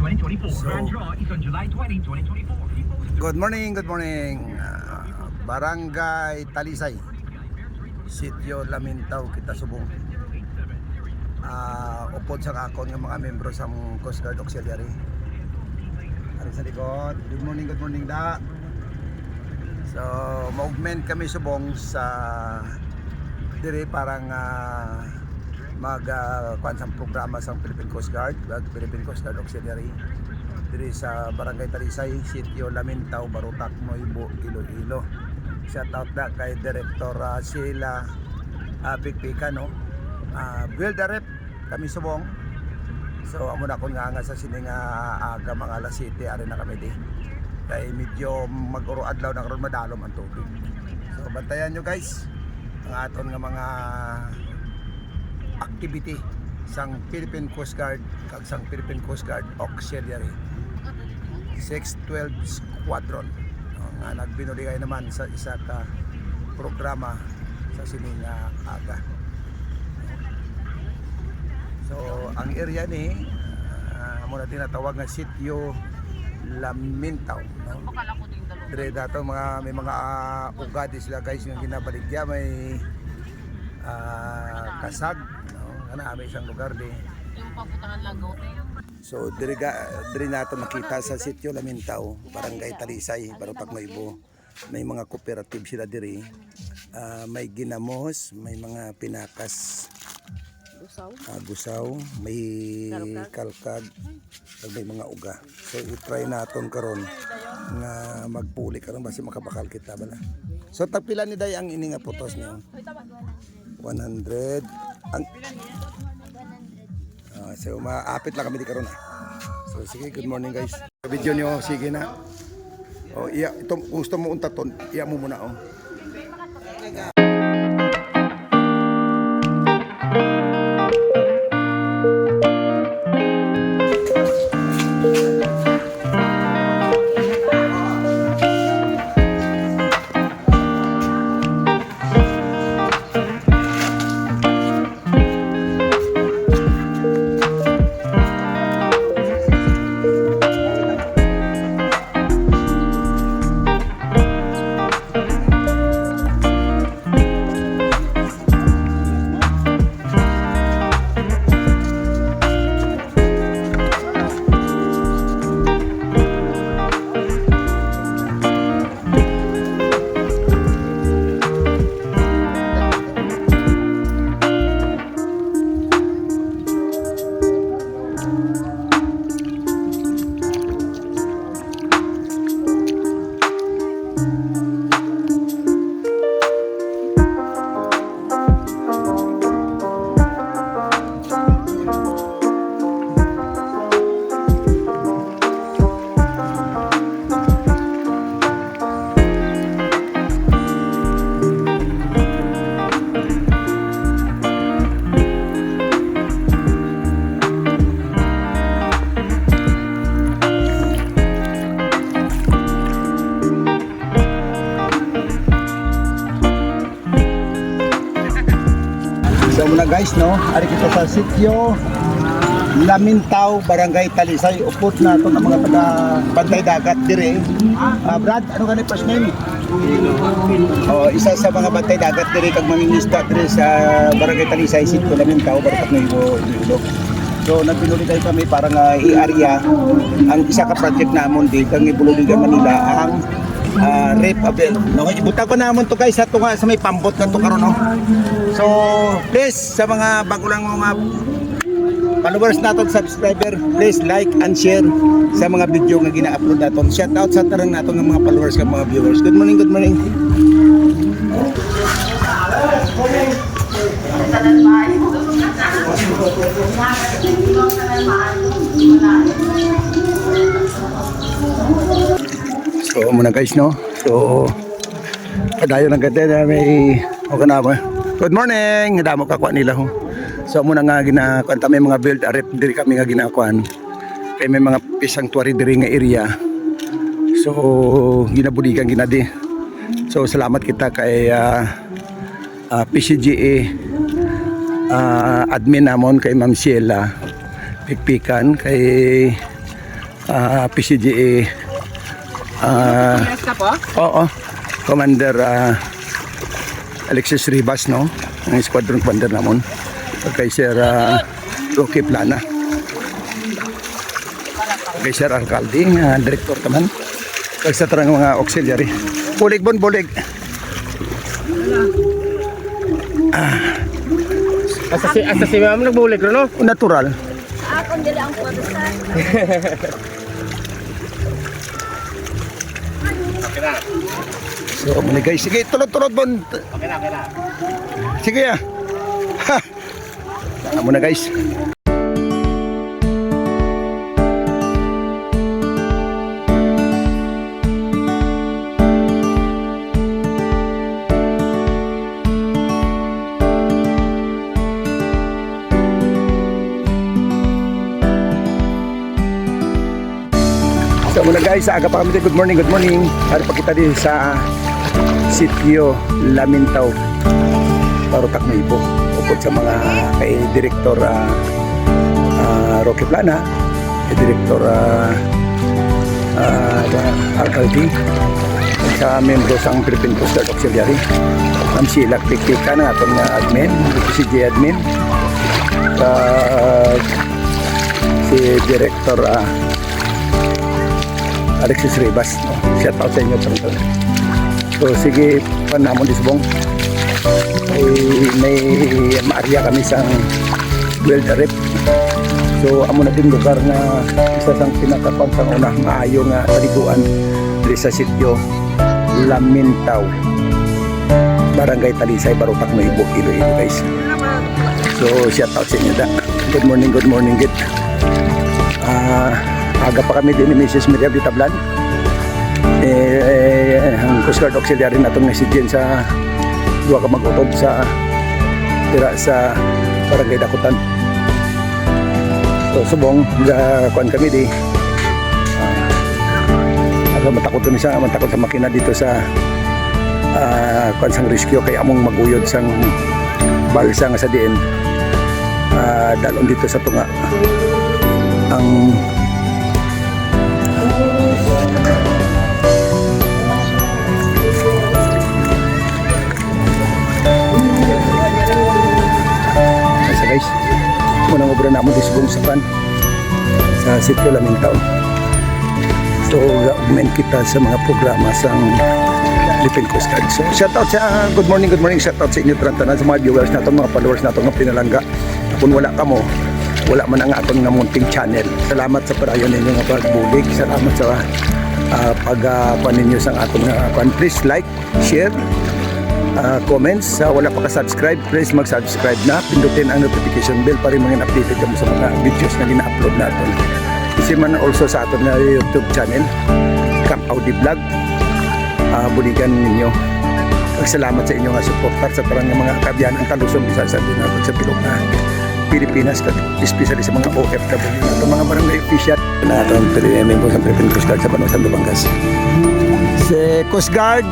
Good morning, good morning. Barangay Talisay, Sitio Lamintaw, kita subong. Upod sa akon ng mga membro sa Coast Guard Auxiliary. Ari sa likod. Good morning da. So, ma-augment kami subong sa dire parang kuan programa sa Philippine Coast Guard, Philippine Coast Guard Auxiliary. Diri sa Barangay Talisay, Sitio Lamintaw, Barutak, Moibo, Iloilo. Shout out na kay Director Sheila Pikpika, no? Build a rep kami subong. So amo na ko nga sa sining aga mga alas 7 ari na kami di. Kay medyo mag-uro adlaw na karon madalom ang tubig. So bantayan nyo guys ang aton nga mga activity sang Philippine Coast Guard kag sang Philippine Coast Guard Auxiliary 612 Squadron nga nagbinuligay naman sa isa ka programa sa sining aga. So ang area ni mo na tinatawag nga Sitio Lamintaw, no? Dire dato may mga ugadi sila guys nga ginabaligya, may kasag, no? Kana may isang lugar di. Yung paputangan lang gote. So dire nato makita sa Sitio Lamintaw, Barangay Talisay, Barutak, Moibo. May mga cooperative sila dire. May ginamos, may mga pinakas, gusaw, may kalkag, at may mga uga. So i-try naton karon nga magpuli karon basi makabakal kita bala. So tagpila ni day ang ini nga putos niyo? 100. Ang so maapit lang kami di karon. So sige, good morning guys. Video niyo sige na. Oh iya, ito kung gusto mo untaton, iya mo muna oh. So muna guys, no, ari kita sa Sitio Lamintaw, Barangay Talisay. Upot na ito ng mga taga Bantay Dagat dire. Brad, ano ka na first name? Oh, isa sa mga Bantay Dagat dire kag mangingisda dire sa Barangay Talisay, Sitio Lamintaw, Barutak, Moibo, Iloilo. So nagpinuligay kami para nga i-area ang isa ka project namon di kang Ibululigan Manila ang rape abel. No, ibuta ko naman to guys sa tunga sa may pambot na to karon, no. So, please sa mga bago lang mga followers naton, subscriber, please like and share sa mga video nga gina-upload naton. Shout out sa tarang naton ng mga followers kag mga viewers. Good morning, good morning. So muna guys, no. So padayon ang ganda na may okay na ba. Good morning. Damo ka kwa nila ho. So muna nga ginakuan may mga build a rep diri kami nga ginakuan. Kay may mga pisang tuwari diri nga area. So ginabuligan ginadi. So salamat kita kay PCGA admin namon kay Ma'am Sheila Pikpikan, kay PCGA oo, Commander Alexis Ribas, no, ang squadron commander namon, kay Sir Rocky Plana, kay Sir Alcalde, director naman, kay sa tarang mga auxiliary. Bulig bon, bulig. Asa si ma'am nagbulig ro no? Natural. Akong dili ang photo sa. So, muna guys, sige, tulot-tulot bon. Okay na. Sige ya. Ha. Saka muna guys. So muna guys, aga pa kami dito. Good morning, good morning. Hari pa kita din sa Sitio Lamintao, Parutak na Ibo. Upod sa mga kay Director Rocky Plana, kay Director Alcalde, sa membro sang Philippine Coast Guard Auxiliary. Ang sila pikika na atong admin, si J admin, si Director Alexis Ribas, no? Shout out sa inyo pala. So sige, panamon disbong. May maarya kami sa Weld Rep. So amo na din lugar na isa sang pinakapan sa una maayo nga taliguan diri sa sitio Lamintao, Barangay Talisay, Parutak na Ibo, Iloilo guys. So shout out sa inyo da. Good morning gid. Aga pa kami din ni Mrs. Miriam Ditablan. Ang Coast Guard Auxiliary na itong nasidyan sa dua ka mag-utod sa tira sa Barangay Dakutan. So subong kuan kami di matakot sa makina dito sa kuan sang rescue, kaya among maguyod sang balsa nga sa diin dalon dito sa tunga ang guys, munang obra na mo disbong sa Sitio Lamintao. So augment kita sa mga programa sa Philippine Coast Guard. So shout out sa good morning, shout out sa inyo tanan sa mga viewers nato, mga followers nato nga pinalangga. Kung wala ka mo, wala man ang atong namunting channel. Salamat sa parayon ninyo nga pagbulig, salamat sa pagpanin ninyo sa atong please like, share, comments. Wala pa ka-subscribe, please mag-subscribe na. Pindutin ang notification bell para mga updated mo sa mga videos na gina-upload natin. Kasi man also sa aton na YouTube channel, Camp Audi Vlog. Buligan ninyo. Salamat sa inyong supportar sa parang mga kabyanan talusong bisa sa dinabot sa pilog na Pilipinas, especially sa mga OFW na mga barangay official na itong member sa Philippine Coast Guard sa Banosan, Batangas. Si Coast Guard,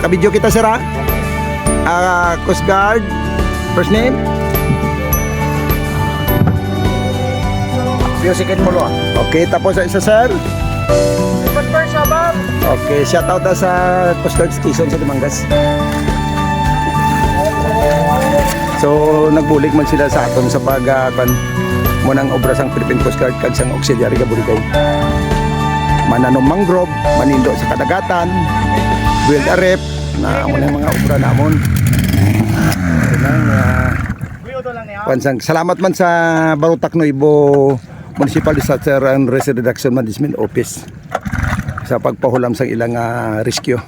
nakabidyo kita sir ha? Coast Guard, first name? Biyosikin mo lo. Okay, tapos sa isa sir? Okay, shout out sa Coast Guard Station sa Batangas. So nagbulig man sila sa aton sa pag-akan mo ng obra sang Philippine Coast Guard kag sang auxiliary ka buligay. Mananong mangrove, manindo sa kadagatan, build a rep na amo ng mga obra namon. Salamat man sa Barutak Nuevo Municipal Disaster and Risk Reduction Management Office sa pagpahulam sa ilang rescue.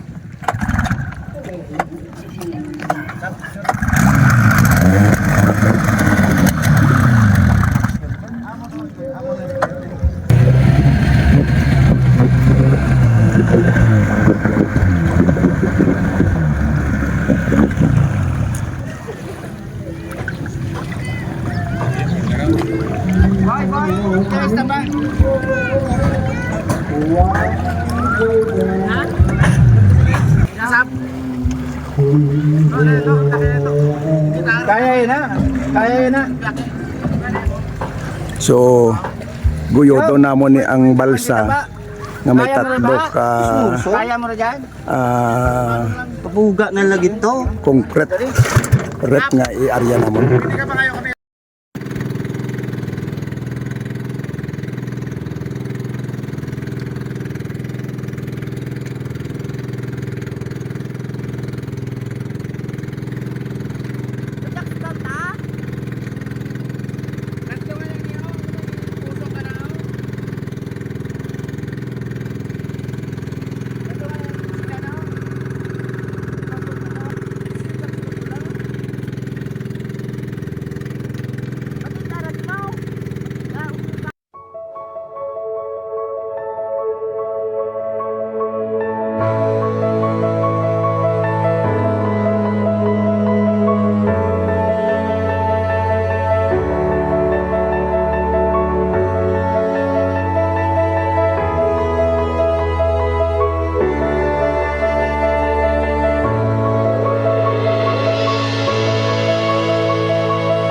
Kaya na. So Guyodo na mo ni ang balsa nga may tatlo ka Kaya mo na dyan? Pabuga na lagi to. concrete rep nga i-area na mo.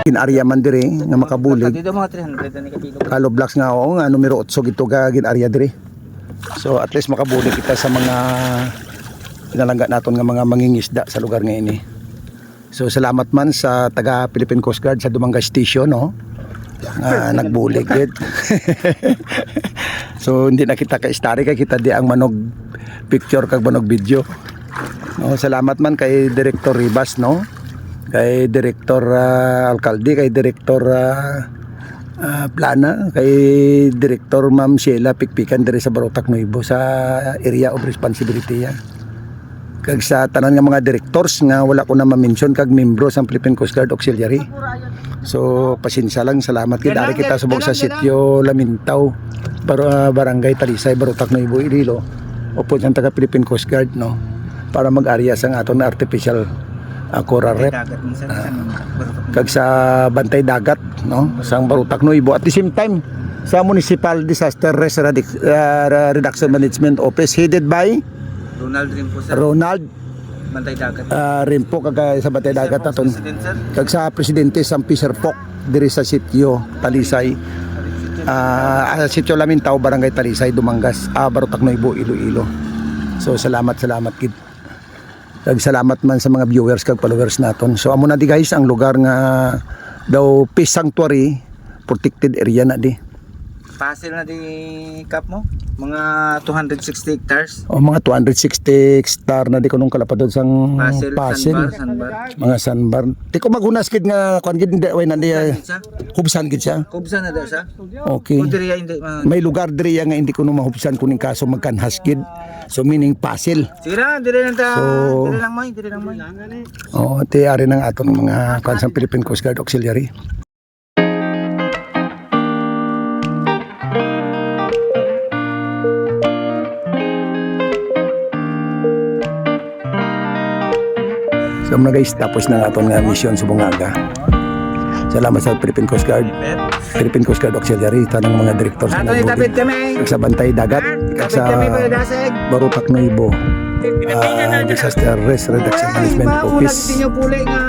Ginarya man dire nga makabulig. Dito mga 300 na kapilo. Kalo blocks nga oo nga numero 8 gito ga ginarya dire. So at least makabulig kita sa mga pinalangga naton nga mga mangingisda sa lugar nga ini. So salamat man sa taga Philippine Coast Guard sa Dumanga Station no. Nagbulig gid. So hindi na kita ka story kay kita di ang manog picture kag manog video. No, salamat man kay Director Ribas no. Kay Director Alcalde, kay Director Plana, kay Director Ma'am Sheila Pikpikan diri sa Barotac Nuevo sa area of responsibility ya. Kag sa tanan nga mga directors nga wala ko na ma-mention kag membro sa Philippine Coast Guard Auxiliary. So pasensya lang, salamat kay dari kita subong sa sitio Lamintaw, Barangay Talisay, Barotac Nuevo, Iloilo. Upod sa taga Philippine Coast Guard no para mag-area sang aton na artificial coral reef. Kag sa bantay dagat no sang Barotac Nuevo at the same time sa Municipal Disaster Risk Reduction Management Office headed by Ronald rin po sa Ronald Bantay Dagat. rin po kag sa bantay dagat naton President sir. kag sa presidente sang Fisher Folk diri sa sitio Talisay sitio Lamintaw, Barangay Talisay, Dumangas, Barotac Nuevo, Iloilo. So salamat kid. Kag salamat man sa mga viewers kag followers naton. So amo na di guys ang lugar nga daw Peace Sanctuary protected area na di. Pasil na di kap mo. Mga 260 hectares. O mga 260 hectare na di ko nung kalapadod sang Pasil. Sandbar. Mga sandbar. Di ko maghunas kid nga kuan gid way na di hubsan gid siya. Kubsan na daw siya. Okay. Kung diriya hindi May lugar diri nga hindi ko nung mahubsan kuning kaso magkanhas gid. So meaning Pasil. sige lang, diri lang ta. So- Diri lang mo, diri lang mo. Oh, tiyari ng atong mga kuan sa Philippine Coast Guard Auxiliary. So mga guys, tapos na aton nga mission sa Bungaga. Salamat sa Philippine Coast Guard, Philippine Coast Guard Auxiliary, tanang mga directors sa Ato itapit kami. sa Bantay Dagat, kag sa Tapit kami pa dasig. Barotac Nuevo, Disaster Risk Reduction Management Office, Tinyo puli nga.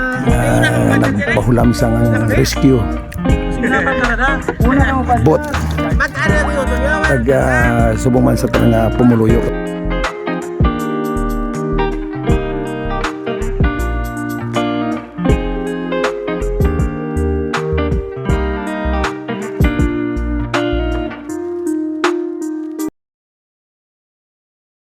nagpahulam sa rescue boat Ba't ano mo yun? kag subong man sa tanang pumuluyo.